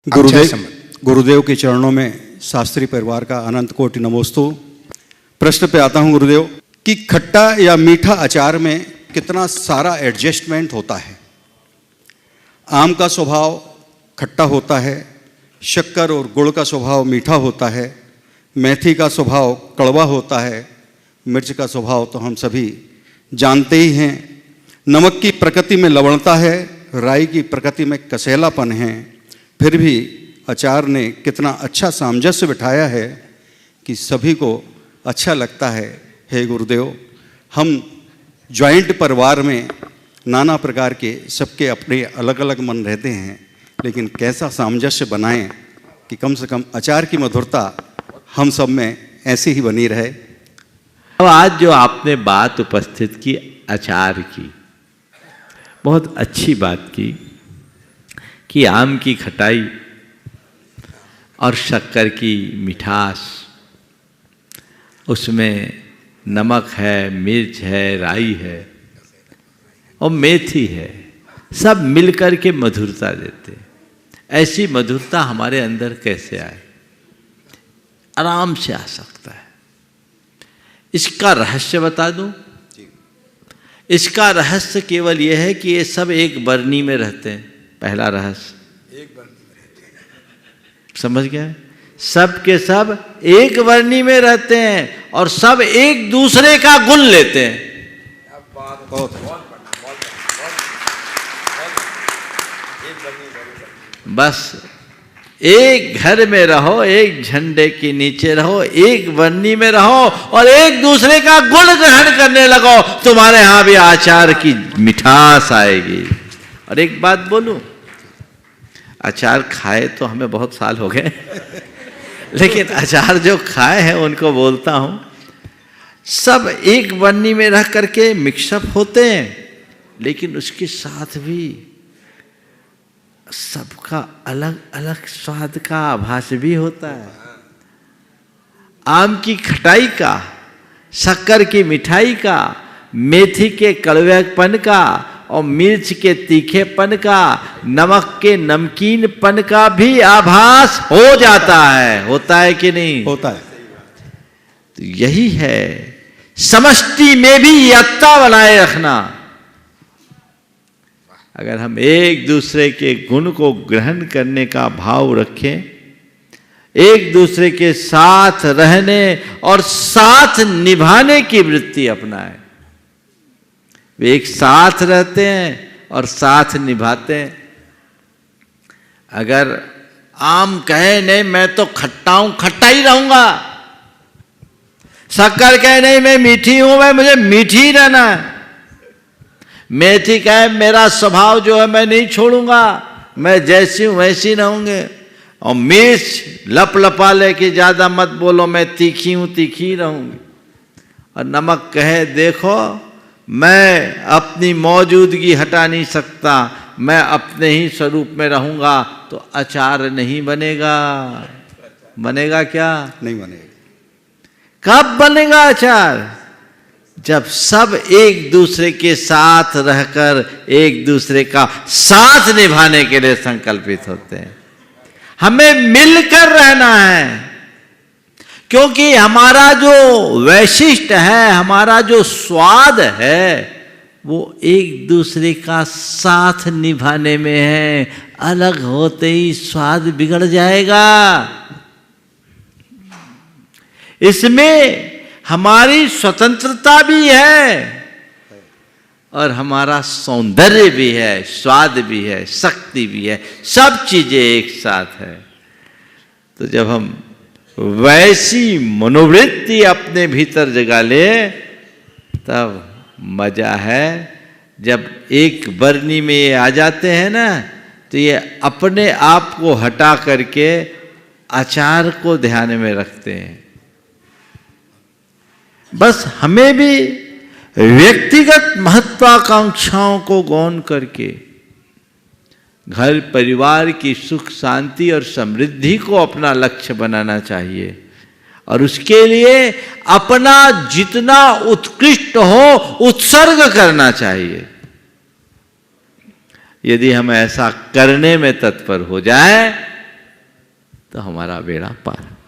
गुरुदेव के चरणों में शास्त्री परिवार का अनंत कोटि नमोस्तु। प्रश्न पे आता हूँ गुरुदेव कि खट्टा या मीठा अचार में कितना सारा एडजस्टमेंट होता है। आम का स्वभाव खट्टा होता है, शक्कर और गुड़ का स्वभाव मीठा होता है, मेथी का स्वभाव कड़वा होता है, मिर्च का स्वभाव तो हम सभी जानते ही हैं। नमक की प्रकृति में लवणता है, राई की प्रकृति में कसैलापन है, फिर भी अचार ने कितना अच्छा सामंजस्य बिठाया है कि सभी को अच्छा लगता है। हे गुरुदेव, हम जॉइंट परिवार में नाना प्रकार के सबके अपने अलग अलग मन रहते हैं, लेकिन कैसा सामंजस्य बनाएं कि कम से कम अचार की मधुरता हम सब में ऐसी ही बनी रहे। अब आज जो आपने बात उपस्थित की अचार की, बहुत अच्छी बात की कि आम की खटाई और शक्कर की मिठास, उसमें नमक है, मिर्च है, राई है और मेथी है, सब मिलकर के मधुरता देते। ऐसी मधुरता हमारे अंदर कैसे आए? आराम से आ सकता है। इसका रहस्य बता दूं? इसका रहस्य केवल यह है कि ये सब एक बरनी में रहते हैं। पहला रहस्य, एक बरनी में रहते हैं। समझ गए? सब के सब एक बरनी में रहते हैं और सब एक दूसरे का गुण लेते हैं। बस एक घर में रहो, एक झंडे के नीचे रहो, एक बरनी में रहो और एक दूसरे का गुण ग्रहण करने लगो, तुम्हारे यहां भी अचार की मिठास आएगी। और एक बात बोलूं, अचार खाए तो हमें बहुत साल हो गए लेकिन अचार जो खाए हैं उनको बोलता हूं, सब एक बरनी में रह करके मिक्सअप होते हैं, लेकिन उसके साथ भी सबका अलग अलग स्वाद का आभास भी होता है। आम की खटाई का, शक्कर की मिठाई का, मेथी के कड़वेपन का और मिर्च के तीखेपन का, नमक के नमकीनपन का भी आभास हो जाता है। होता है कि नहीं? होता है। तो यही है समष्टि में भी एकता बनाए रखना। अगर हम एक दूसरे के गुण को ग्रहण करने का भाव रखें, एक दूसरे के साथ रहने और साथ निभाने की वृत्ति अपनाएं, वे एक साथ रहते हैं और साथ निभाते हैं। अगर आम कहे नहीं मैं तो खट्टा हूं, खट्टा ही रहूंगा, शक्कर कहे नहीं मैं मीठी हूं, मैं मुझे मीठी ही रहना है, मेथी कहे मेरा स्वभाव जो है मैं नहीं छोड़ूंगा, मैं जैसी हूं वैसी रहूंगे, और मिर्च लप लपा ले कि ज्यादा मत बोलो, मैं तीखी हूं तीखी रहूंगी, और नमक कहे देखो मैं अपनी मौजूदगी हटा नहीं सकता, मैं अपने ही स्वरूप में रहूंगा, तो अचार नहीं बनेगा। बनेगा क्या? नहीं बनेगा। कब बनेगा अचार? जब सब एक दूसरे के साथ रहकर एक दूसरे का साथ निभाने के लिए संकल्पित होते हैं। हमें मिलकर रहना है, क्योंकि हमारा जो वैशिष्ट है, हमारा जो स्वाद है, वो एक दूसरे का साथ निभाने में है। अलग होते ही स्वाद बिगड़ जाएगा। इसमें हमारी स्वतंत्रता भी है और हमारा सौंदर्य भी है, स्वाद भी है, शक्ति भी है, सब चीजें एक साथ है। तो जब हम वैसी मनोवृत्ति अपने भीतर जगा ले, तब मजा है। जब एक बरनी में ये आ जाते हैं ना, तो ये अपने आप को हटा करके अचार को ध्यान में रखते हैं। बस हमें भी व्यक्तिगत महत्वाकांक्षाओं को गौण करके घर परिवार की सुख शांति और समृद्धि को अपना लक्ष्य बनाना चाहिए, और उसके लिए अपना जितना उत्कृष्ट हो उत्सर्ग करना चाहिए। यदि हम ऐसा करने में तत्पर हो जाए तो हमारा बेड़ा पार।